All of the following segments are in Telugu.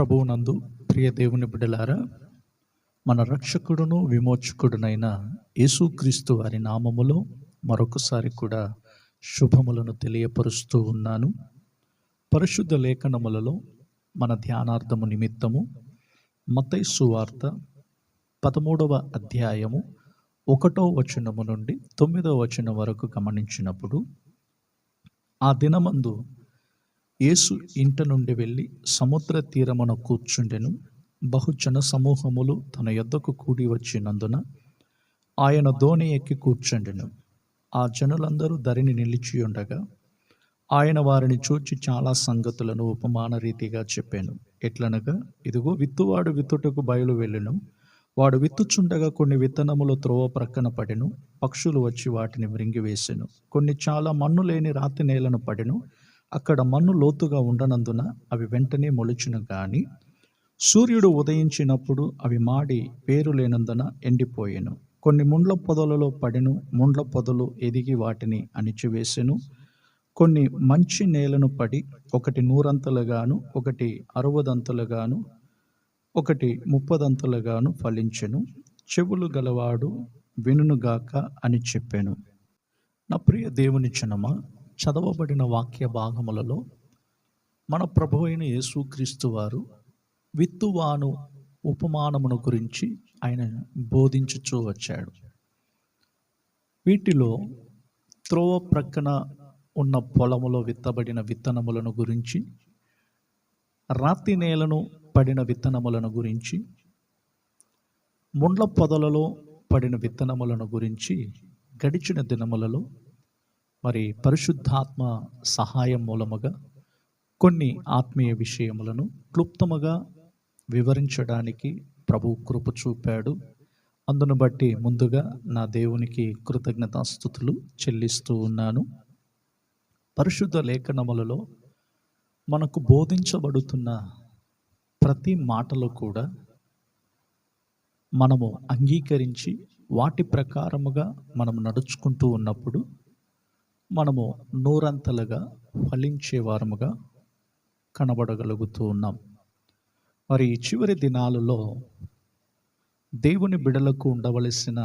ప్రభువునందు ప్రియ దేవుని బిడ్డలారా, మన రక్షకుడును విమోచకుడునైన యేసుక్రీస్తు వారి నామములో మరొకసారి కూడా శుభములను తెలియపరుస్తూ ఉన్నాను. పరిశుద్ధ లేఖనములలో మన ధ్యానార్థము నిమిత్తము మత్తయి సువార్త 13వ అధ్యాయము 1వ వచనము నుండి 9వ వచనం వరకు గమనించినప్పుడు, ఆ దినమందు యేసు ఇంట నుండి వెళ్ళి సముద్ర తీరమున కూర్చుండెను. బహుజన సమూహములు తన యొద్దకు కూడి వచ్చినందున ఆయన దోణి ఎక్కి కూర్చుండెను. ఆ జనులందరూ ధరిని నిలిచి ఉండగా ఆయన వారిని చూచి చాలా సంగతులను ఉపమాన రీతిగా చెప్పాను. ఎట్లనగా, ఇదిగో విత్తువాడు విత్తుటకు బయలు వెళ్ళెను. వాడు విత్తుచుండగా కొన్ని విత్తనములు త్రోవ ప్రక్కన పడెను. పక్షులు వచ్చి వాటిని మృంగివేసెను. కొన్ని చాలా మన్ను లేని రాతి నేలను పడెను. అక్కడ మన్ను లోతుగా ఉండనందున అవి వెంటనే మొలిచును, గాని సూర్యుడు ఉదయించినప్పుడు అవి మాడి వేరు లేనందున ఎండిపోయెను. కొన్ని ముండ్ల పొదలలో పడెను. ముండ్ల పొదలు ఎదిగి వాటిని అణిచివేసెను. కొన్ని మంచి నేలను పడి, ఒకటి 100 ఒకటి 60 ఒకటి 30 ఫలించెను. చెవులు గలవాడు వినుగాక అని చెప్పాను. నా ప్రియ దేవుని జనమా, చదవబడిన వాక్య భాగములలో మన ప్రభు అయిన యేసుక్రీస్తు వారు విత్తువాను ఉపమానమును గురించి ఆయన బోధించుచూ వచ్చాడు. వీటిలో త్రోవ ప్రక్కన ఉన్న పొలములో విత్తబడిన విత్తనములను గురించి, రాతి నేలను పడిన విత్తనములను గురించి, ముండ్ల పొదలలో పడిన విత్తనములను గురించి గడిచిన దినములలో మరి పరిశుద్ధాత్మ సహాయం మూలముగా కొన్ని ఆత్మీయ విషయములను క్లుప్తముగా వివరించడానికి ప్రభు కృప చూపాడు. అందును బట్టి ముందుగా నా దేవునికి కృతజ్ఞతాస్తుతులు చెల్లిస్తూ ఉన్నాను. పరిశుద్ధ లేఖనములలో మనకు బోధించబడుతున్న ప్రతి మాటలో కూడా మనము అంగీకరించి వాటి ప్రకారముగా మనం నడుచుకుంటూ ఉన్నప్పుడు మనము నూరంతలుగా ఫలించే వారముగా కనబడగలుగుతూ ఉన్నాం. మరి ఈ చివరి దినాలలో దేవుని బిడలకు ఉండవలసిన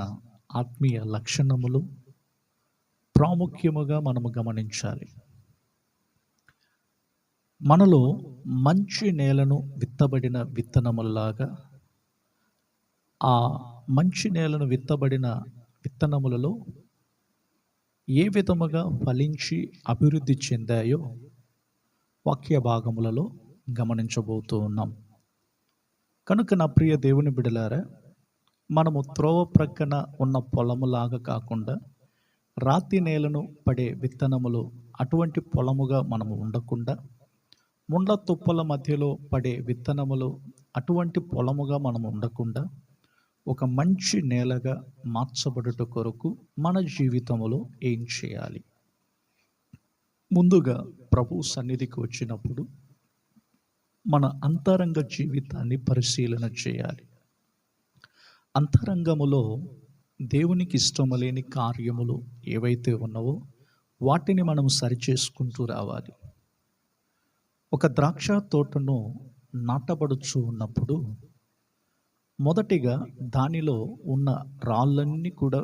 ఆత్మీయ లక్షణములు ప్రాముఖ్యముగా మనము గమనించాలి. మనలో మంచి నేలను విత్తబడిన విత్తనములాగా, ఆ మంచి నేలను విత్తబడిన విత్తనములలో ఏ విధముగా ఫలించి అభివృద్ధి చెందాయో వాక్య భాగములలో గమనించబోతూ ఉన్నాం. కనుక నా ప్రియ దేవుని బిడలారా, మనము త్రోవ ప్రక్కన ఉన్న పొలములాగా కాకుండా రాతి నేలను పడే విత్తనములు అటువంటి పొలముగా మనము ఉండకుండా, ముండ్ల తుప్పల మధ్యలో పడే విత్తనములు అటువంటి పొలముగా మనము ఉండకుండా, ఒక మంచి నేలగా మార్చబడుట కొరకు మన జీవితంలో ఏం చేయాలి? ముందుగా ప్రభు సన్నిధికి వచ్చినప్పుడు మన అంతరంగ జీవితాన్ని పరిశీలన చేయాలి. అంతరంగములో దేవునికి ఇష్టము లేని కార్యములు ఏవైతే ఉన్నావో వాటిని మనం సరిచేసుకుంటూ రావాలి. ఒక ద్రాక్ష తోటను నాటబడుచు ఉన్నప్పుడు మొదటిగా దానిలో ఉన్న రాళ్ళన్నీ కూడా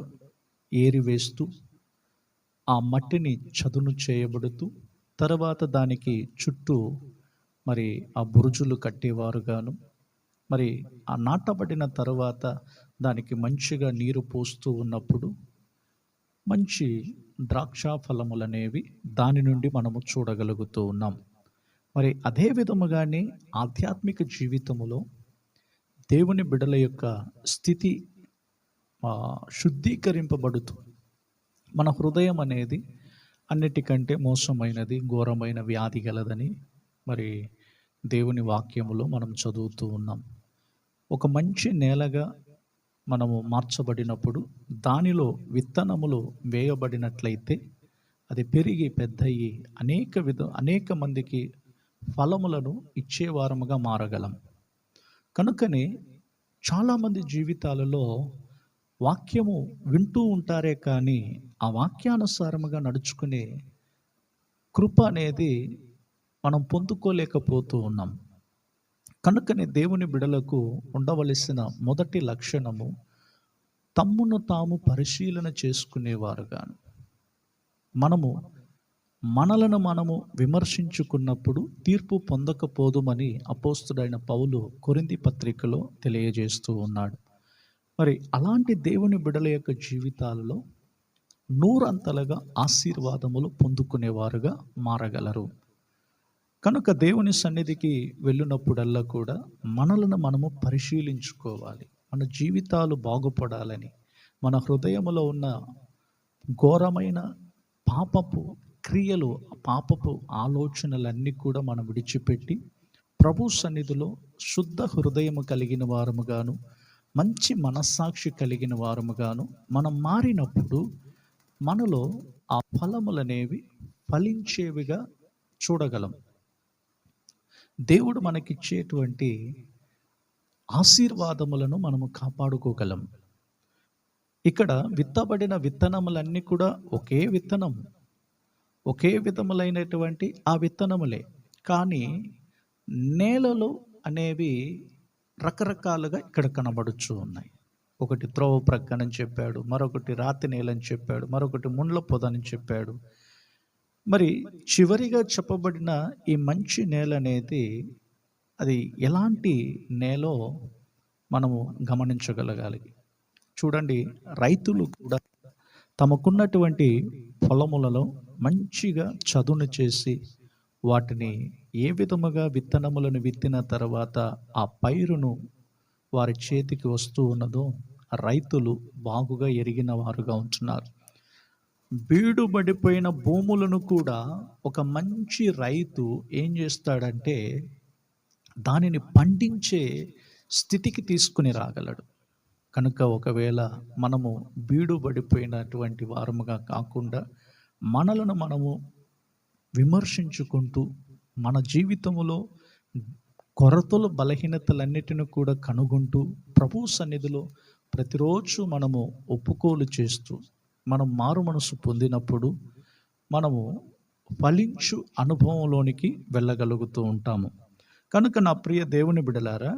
ఏరివేస్తూ, ఆ మట్టిని చదును చేయబడుతూ, తర్వాత దానికి చుట్టూ మరి ఆ బురుజులు కట్టేవారుగాను, మరి ఆ నాటబడిన తర్వాత దానికి మంచిగా నీరు పోస్తూ ఉన్నప్పుడు మంచి ద్రాక్ష ఫలములనేవి దాని నుండి మనము చూడగలుగుతూ ఉన్నాం. మరి అదే విధముగానే ఆధ్యాత్మిక జీవితములో దేవుని బిడల యొక్క స్థితి శుద్ధీకరింపబడుతూ, మన హృదయం అనేది అన్నిటికంటే మోసమైనది, ఘోరమైన వ్యాధి గలదని మరి దేవుని వాక్యములో మనం చదువుతూ ఉన్నాం. ఒక మంచి నేలగా మనము మార్చబడినప్పుడు దానిలో విత్తనములు వేయబడినట్లయితే అది పెరిగి పెద్దయి అనేక మందికి ఫలములను ఇచ్చేవారముగా మారగలం. కనుకనే చాలామంది జీవితాలలో వాక్యము వింటూ ఉంటారే కానీ ఆ వాక్యానుసారముగా నడుచుకునే కృప అనేది మనం పొందుకోలేకపోతూ ఉన్నాం. కనుకనే దేవుని బిడలకు ఉండవలసిన మొదటి లక్షణము తమ్మును తాము పరిశీలన చేసుకునేవారుగాను. మనము మనలను మనము విమర్శించుకున్నప్పుడు తీర్పు పొందకపోదుమని అపోస్తుడైన పౌలు కొరింథీ పత్రికలో తెలియజేస్తూ ఉన్నాడు. మరి అలాంటి దేవుని బిడల యొక్క జీవితాలలో నూరంతలుగా ఆశీర్వాదములు పొందుకునేవారుగా మారగలరు. కనుక దేవుని సన్నిధికి వెళ్ళినప్పుడల్లా కూడా మనలను మనము పరిశీలించుకోవాలి. మన జీవితాలు బాగుపడాలని, మన హృదయములో ఉన్న ఘోరమైన పాపపు క్రియలు, పాపపు ఆలోచనలన్నీ కూడా మనం విడిచిపెట్టి ప్రభు సన్నిధిలో శుద్ధ హృదయము కలిగిన వారముగాను, మంచి మనస్సాక్షి కలిగిన వారముగాను మనం మారినప్పుడు మనలో ఆ ఫలములనేవి ఫలించేవిగా చూడగలం. దేవుడు మనకిచ్చేటువంటి ఆశీర్వాదములను మనము కాపాడుకోగలం. ఇక్కడ విత్తబడిన విత్తనములన్నీ కూడా ఒకే విత్తనం, ఒకే విధములైనటువంటి ఆ విత్తనములే. కానీ నేలలు అనేవి రకరకాలుగా ఇక్కడ కనబడుచు ఉన్నాయి. ఒకటి త్రోవ ప్రక్కనని చెప్పాడు, మరొకటి రాతి నేలని చెప్పాడు, మరొకటి ముండ్ల పొదని చెప్పాడు. మరి చివరిగా చెప్పబడిన ఈ మంచి నేల అనేది అది ఎలాంటి నేలో మనము గమనించగలగాలి. చూడండి, రైతులు కూడా తమకున్నటువంటి పొలములలో మంచిగా చదును చేసి వాటిని ఏ విధముగా విత్తనములను విత్తిన తర్వాత ఆ పైరును వారి చేతికి వస్తూ ఉన్నదో రైతులు బాగుగా ఎరిగిన వారుగా ఉంటున్నారు. బీడుబడిపోయిన భూములను కూడా ఒక మంచి రైతు ఏం చేస్తాడంటే దానిని పండించే స్థితికి తీసుకుని రాగలడు. కనుక ఒకవేళ మనము బీడుబడిపోయినటువంటి వారముగా కాకుండా మనలను మనము విమర్శించుకుంటూ మన జీవితములో కొరతలు బలహీనతలన్నిటిని కూడా కనుగొంటూ ప్రభు సన్నిధిలో ప్రతిరోజు మనము ఒప్పుకోలు చేస్తూ మనం మారు మనసు పొందినప్పుడు మనము ఫలించు అనుభవంలోనికి వెళ్ళగలుగుతూ ఉంటాము. కనుక నా ప్రియ దేవుని బిడలారా,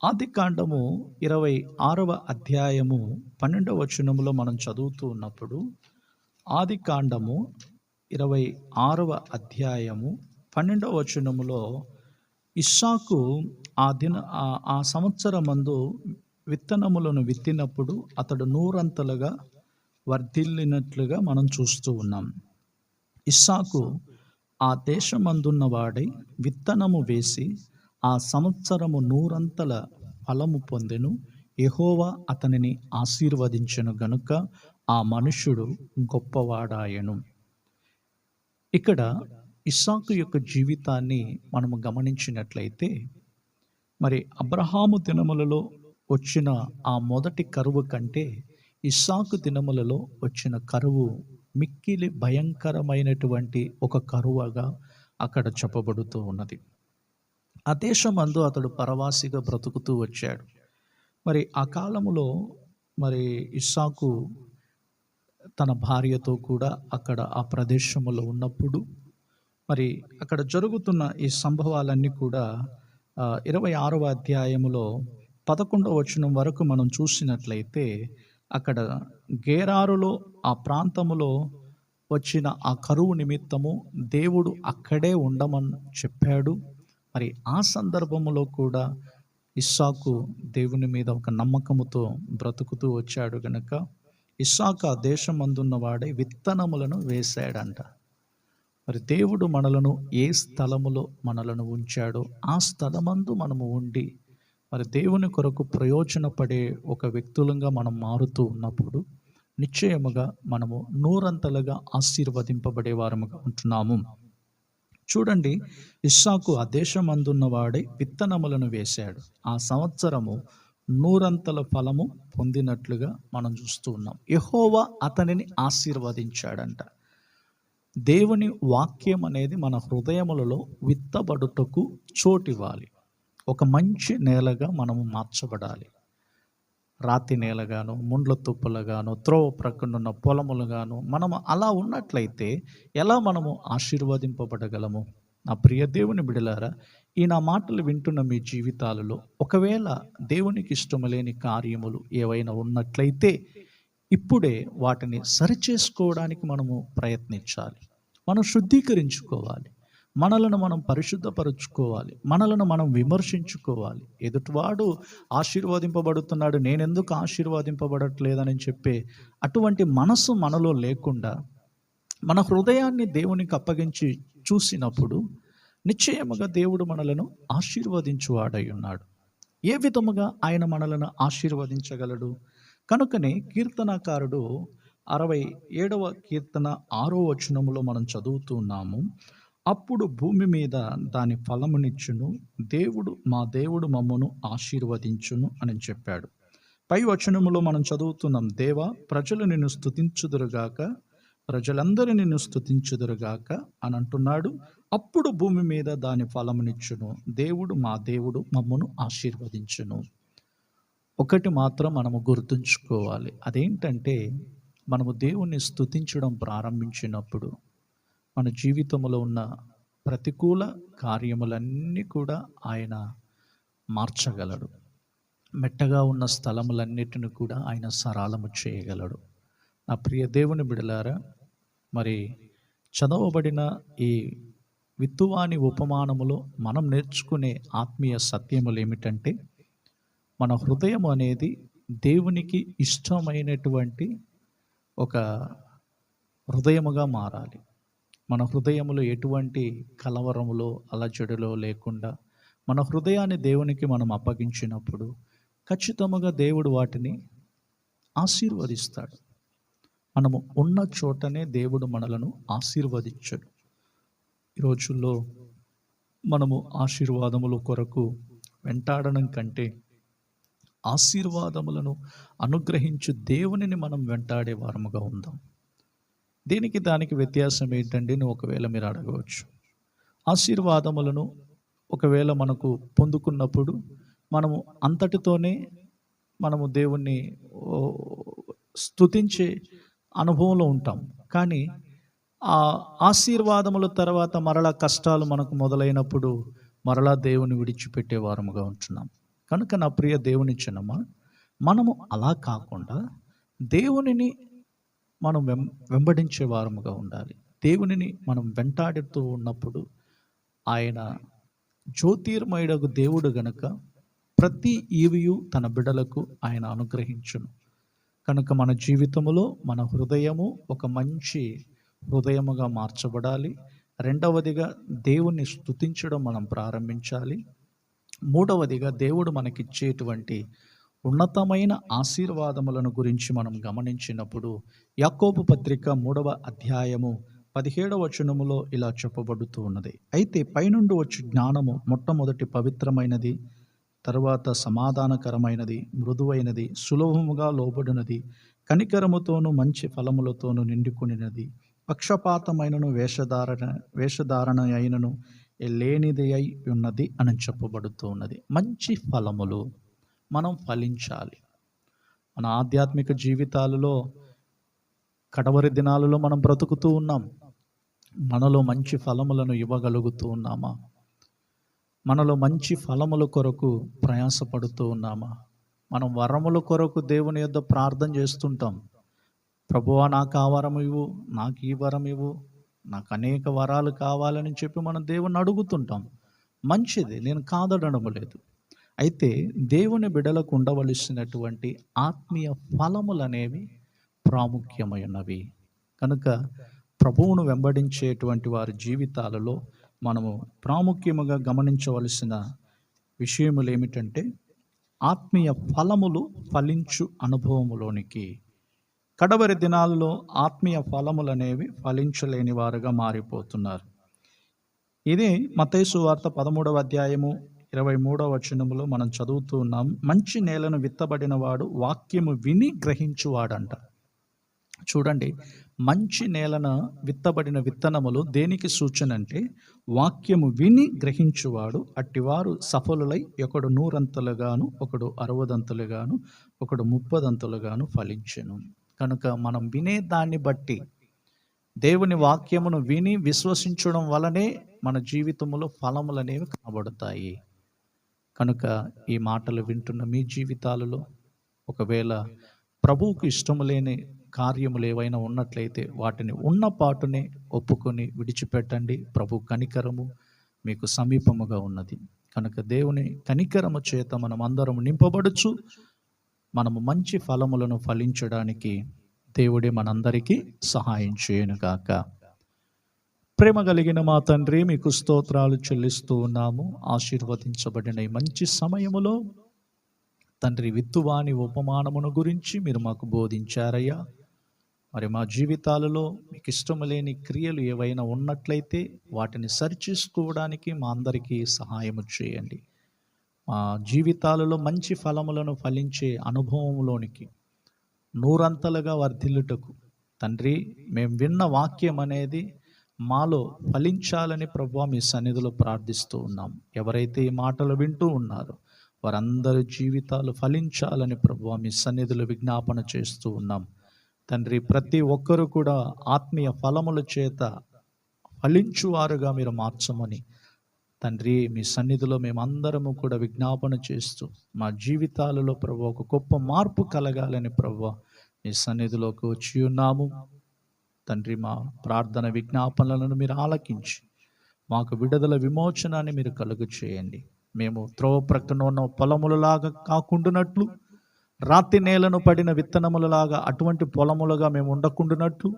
ఆదికాండము 26వ అధ్యాయము 12వ వచనములో మనం చదువుతూ ఉన్నప్పుడు, ఆదికాండము 26వ అధ్యాయము 12వ వచనములో ఇస్సాకు ఆ సంవత్సరమందు విత్తనములను విత్తినప్పుడు అతడు నూరంతలుగా వర్ధిల్లినట్లుగా మనం చూస్తూ ఉన్నాం. ఇస్సాకు ఆ దేశమందున్న వాడై విత్తనము వేసి ఆ సంవత్సరము నూరంతల ఫలము పొందెను. యెహోవా అతనిని ఆశీర్వదించెను గనుక ఆ మనుష్యుడు గొప్పవాడాయెను. ఇక్కడ ఇస్సాకు యొక్క జీవితాన్ని మనము గమనించినట్లయితే, మరి అబ్రహాము దినములలో వచ్చిన ఆ మొదటి కరువు కంటే ఇస్సాకు దినములలో వచ్చిన కరువు మిక్కిలి భయంకరమైనటువంటి ఒక కరువుగా అక్కడ చెప్పబడుతూ ఉన్నది. ఆ దేశమందు అతడు పరవాసిగా బ్రతుకుతూ వచ్చాడు. మరి ఆ కాలములో మరి ఇస్సాకు తన భార్యతో కూడా అక్కడ ఆ ప్రదేశంలో ఉన్నప్పుడు మరి అక్కడ జరుగుతున్న ఈ సంభవాలన్నీ కూడా 26వ అధ్యాయములో 11వ వచనం వరకు మనం చూసినట్లయితే అక్కడ గేరారులో ఆ ప్రాంతములో వచ్చిన ఆ కరువు నిమిత్తము దేవుడు అక్కడే ఉండమని చెప్పాడు. మరి ఆ సందర్భములో కూడా ఇస్సాకు దేవుని మీద ఒక నమ్మకముతో బ్రతుకుతూ వచ్చాడు గనుక ఇస్సాకు ఆ దేశమందున్న వాడే విత్తనములను వేశాడంట. మరి దేవుడు మనలను ఏ స్థలములో మనలను ఉంచాడో ఆ స్థలమందు మనము ఉండి మరి దేవుని కొరకు ప్రయోజనపడే ఒక వ్యక్తులంగా మనం మారుతూ ఉన్నప్పుడు నిశ్చయముగా మనము నూరంతలుగా ఆశీర్వదింపబడే వారముగా ఉంటున్నాము. చూడండి, ఇస్సాకు ఆ దేశమందున్న వాడే విత్తనములను వేశాడు. ఆ సంవత్సరము నూరంతల ఫలము పొందినట్లుగా మనం చూస్తూ ఉన్నాం. యెహోవా అతనిని ఆశీర్వదించాడంట. దేవుని వాక్యం అనేది మన హృదయములలో విత్తబడుటకు చోటివ్వాలి. ఒక మంచి నేలగా మనము మార్చబడాలి. రాతి నేలగాను, ముండ్ల తుప్పలుగాను, త్రోవ ప్రక్కనున్న పొలములుగాను మనము అలా ఉన్నట్లయితే ఎలా మనము ఆశీర్వదింపబడగలము? నా ప్రియ దేవుని బిడలారా, ఈ నా మాటలు వింటున్న మీ జీవితాలలో ఒకవేళ దేవునికి ఇష్టం లేని కార్యములు ఏవైనా ఉన్నట్లయితే ఇప్పుడే వాటిని సరిచేసుకోవడానికి మనము ప్రయత్నించాలి. మనం శుద్ధీకరించుకోవాలి. మనలను మనం పరిశుద్ధపరుచుకోవాలి. మనలను మనం విమర్శించుకోవాలి. ఎదుటివాడు ఆశీర్వదింపబడుతున్నాడు, నేనెందుకు ఆశీర్వదింపబడట్లేదని చెప్పే అటువంటి మనసు మనలో లేకుండా మన హృదయాన్ని దేవునికి అప్పగించి చూసినప్పుడు నిశ్చయముగా దేవుడు మనలను ఆశీర్వదించువాడై ఉన్నాడు. ఏ విధముగా ఆయన మనలను ఆశీర్వదించగలడు? కనుకనే కీర్తనాకారుడు 67వ కీర్తన 6వ వచనములో మనం చదువుతున్నాము. అప్పుడు భూమి మీద దాని ఫలమునిచ్చును, మా దేవుడు మమ్మను ఆశీర్వదించును అని చెప్పాడు. పై వచనములో మనం చదువుతున్నాం, దేవా ప్రజలు నిన్ను స్తుతించుదురుగాక, ప్రజలందరూ నిన్ను స్తుతించుదురుగాక అని అంటున్నాడు. అప్పుడు భూమి మీద దాని ఫలమునిచ్చును, మా దేవుడు మమ్మను ఆశీర్వదించును. ఒకటి మాత్రం మనము గుర్తుంచుకోవాలి, అదేంటంటే మనము దేవుణ్ణి స్తుతించడం ప్రారంభించినప్పుడు మన జీవితంలో ఉన్న ప్రతికూల కార్యములన్నీ కూడా ఆయన మార్చగలడు. మెట్టగా ఉన్న స్థలములన్నిటిని కూడా ఆయన సరళము చేయగలడు. నా ప్రియ దేవుని బిడలారా, మరి చదవబడిన ఈ విత్తువాని ఉపమానములో మనం నేర్చుకునే ఆత్మీయ సత్యములు ఏమిటంటే, మన హృదయం అనేది దేవునికి ఇష్టమైనటువంటి ఒక హృదయముగా మారాలి. మన హృదయములో ఎటువంటి కలవరములో అలజడిలో లేకుండా మన హృదయాన్ని దేవునికి మనం అప్పగించినప్పుడు ఖచ్చితముగా దేవుడు వాటిని ఆశీర్వదిస్తాడు. మనము ఉన్న చోటనే దేవుడు మనలను ఆశీర్వదించడు. ఈ రోజుల్లో మనము ఆశీర్వాదముల కొరకు వెంటాడడం కంటే ఆశీర్వాదములను అనుగ్రహించు దేవునిని మనం వెంటాడే వారముగా ఉందాం. దానికి వ్యత్యాసం ఏంటండి అని ఒకవేళ మీరు అడగవచ్చు. ఆశీర్వాదములను ఒకవేళ మనకు పొందుకున్నప్పుడు మనము అంతటితోనే మనము దేవుణ్ణి స్తుతించే అనుభవంలో ఉంటాం. కానీ ఆ ఆశీర్వాదముల తర్వాత మరలా కష్టాలు మనకు మొదలైనప్పుడు మరలా దేవుని విడిచిపెట్టే వారముగా ఉంటున్నాం. కనుక నా ప్రియ దేవుని జనమా, మనము అలా కాకుండా దేవునిని మనం వెంబడించే వారముగా ఉండాలి. దేవునిని మనం వెంటాడుతూ ఉన్నప్పుడు ఆయన జ్యోతిర్మయుడగు దేవుడు గనుక ప్రతి ఈవియు తన బిడలకు ఆయన అనుగ్రహించును. కనుక మన జీవితంలో మన హృదయము ఒక మంచి హృదయముగా మార్చబడాలి. రెండవదిగా దేవుణ్ణి స్తుతించడం మనం ప్రారంభించాలి. మూడవదిగా దేవుడు మనకిచ్చేటువంటి ఉన్నతమైన ఆశీర్వాదములను గురించి మనం గమనించినప్పుడు యాకోబు పత్రిక 3వ అధ్యాయము 17వ వచనములో ఇలా చెప్పబడుతూ ఉన్నది, అయితే పైనుండి వచ్చి జ్ఞానము మొట్టమొదటి పవిత్రమైనది, తరువాత సమాధానకరమైనది, మృదువైనది, సులభముగా లోబడినది, కనికరముతోనూ మంచి ఫలములతోనూ నిండుకునినది, పక్షపాతమైనను వేషధారణ అయినను లేనిది అయి ఉన్నది అని చెప్పబడుతూ ఉన్నది. మంచి ఫలములు మనం ఫలించాలి. మన ఆధ్యాత్మిక జీవితాలలో కడవరి దినాలలో మనం బ్రతుకుతూ ఉన్నాం. మనలో మంచి ఫలములను ఇవ్వగలుగుతూ ఉన్నామా? మనలో మంచి ఫలముల కొరకు ప్రయాసపడుతూ ఉన్నామా? మనం వరముల కొరకు దేవుని యొద్ద ప్రార్థన చేస్తుంటాం. ప్రభువా నాకు ఆ వరం ఇవ్వు, నాకు ఈ వరం ఇవ్వు, నాకు అనేక వరాలు కావాలని చెప్పి మనం దేవుని అడుగుతుంటాం. మంచిది, నేను కాదనడం లేదు. అయితే దేవుని బిడలకు ఉండవలసినటువంటి ఆత్మీయ ఫలములు అనేవి ప్రాముఖ్యమైనవి. కనుక ప్రభువును వెంబడించేటువంటి వారి జీవితాలలో మనము ప్రాముఖ్యముగా గమనించవలసిన విషయములు ఏమిటంటే, ఆత్మీయ ఫలములు ఫలించు అనుభవములోనికి. కడవరి దినాల్లో ఆత్మీయ ఫలములు అనేవి ఫలించలేని వారుగా మారిపోతున్నారు. ఇదే మత్తయి సువార్త 13వ అధ్యాయము 23వ వచనములో మనం చదువుతూ ఉన్నాం. మంచి నేలను విత్తబడిన వాడు వాక్యము విని గ్రహించువాడంట. చూడండి, మంచి నేలన విత్తబడిన విత్తనములు దేనికి సూచన అంటే, వాక్యము విని గ్రహించువాడు అట్టివారు సఫలులై ఒకడు 100 ఒకడు 60 ఒకడు 30 ఫలించెను. కనుక మనం వినే దాన్ని బట్టి దేవుని వాక్యమును విని విశ్వసించడం వలనే మన జీవితంలో ఫలములు అనేవి కనబడతాయి. కనుక ఈ మాటలు వింటున్న మీ జీవితాలలో ఒకవేళ ప్రభువుకు ఇష్టము లేని కార్యములు ఏవైనా ఉన్నట్లయితే వాటిని ఉన్న పాటునే ఒప్పుకొని విడిచిపెట్టండి. ప్రభు కనికరము మీకు సమీపముగా ఉన్నది. కనుక దేవుని కనికరము చేత మనం అందరం నింపబడుచు మనము మంచి ఫలములను ఫలించడానికి దేవుడే మనందరికీ సహాయం చేయనుగాక. ప్రేమ కలిగిన మా తండ్రి, మీకు స్తోత్రాలు చెల్లిస్తూ ఉన్నాము. ఆశీర్వదించబడిన ఈ మంచి సమయములో తండ్రి, విత్తువాని ఉపమానమును గురించి మీరు మాకు బోధించారయ్యా. మరి మా జీవితాలలో మీకు ఇష్టం లేని క్రియలు ఏవైనా ఉన్నట్లయితే వాటిని సరిచేసుకోవడానికి మా అందరికీ సహాయము చేయండి. మా జీవితాలలో మంచి ఫలములను ఫలించే అనుభవంలోనికి నూరంతలుగా వర్ధిల్లుటకు తండ్రి, మేము విన్న వాక్యం అనేది మాలో ఫలించాలని ప్రభువా మీ సన్నిధిలో ప్రార్థిస్తూ ఉన్నాం. ఎవరైతే ఈ మాటలు వింటూ ఉన్నారో వారందరి జీవితాలు ఫలించాలని ప్రభువా మీ సన్నిధిలో విజ్ఞాపన చేస్తూ ఉన్నాం. తండ్రి, ప్రతి ఒక్కరూ కూడా ఆత్మీయ ఫలముల చేత ఫలించువారుగా మీరు మార్చమని తండ్రి మీ సన్నిధిలో మేమందరము కూడా విజ్ఞాపన చేస్తూ మా జీవితాలలో ప్రభు ఒక గొప్ప మార్పు కలగాలని ప్రభువా మీ సన్నిధిలోకి వచ్చి ఉన్నాము. తండ్రి, మా ప్రార్థన విజ్ఞాపనలను మీరు ఆలకించి మాకు విడుదల విమోచనాన్ని మీరు కలుగు చేయండి. మేము త్రోవ ప్రక్కన ఉన్న పొలములలాగా కాకుండానట్లు, రాతి నేలను పడిన విత్తనములలాగా అటువంటి పొలములుగా మేము ఉండకుండానట్లు,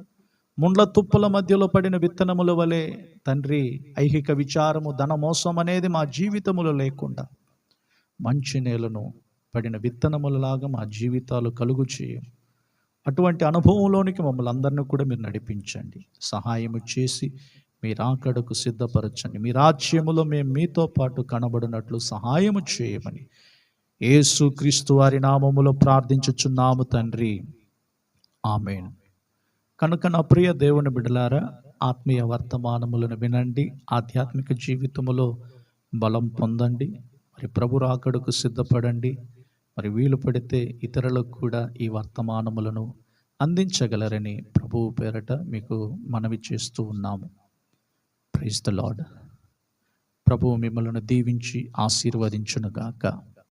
ముండ్ల తుప్పల మధ్యలో పడిన విత్తనముల వలె తండ్రి ఐహిక విచారము, ధన మోసం అనేది మా జీవితములో లేకుండా మంచి నేలను పడిన విత్తనములలాగా మా జీవితాలు కలుగు చేయం. అటువంటి అనుభవంలోనికి మమ్మల్ని అందరినీ కూడా మీరు నడిపించండి. సహాయము చేసి మీ రాకడకు సిద్ధపరచండి. మీ రాజ్యములో మేము మీతో పాటు కనబడినట్లు సహాయము చేయమని యేసుక్రీస్తు వారి నామములో ప్రార్థించుచున్నాము తండ్రి, ఆమేన్. కనుక నా ప్రియ దేవుని బిడ్డలారా, ఆత్మీయ వర్తమానములను వినండి, ఆధ్యాత్మిక జీవితములో బలం పొందండి. మరి ప్రభు రాకడకు సిద్ధపడండి. మరి వీలు పడితే ఇతరులకు కూడా ఈ వర్తమానములను అందించగలరని ప్రభువు పేరట మీకు మనవి చేస్తూ ఉన్నాము. Praise the Lord. ప్రభువు మిమ్మల్ని దీవించి ఆశీర్వదించునుగాక.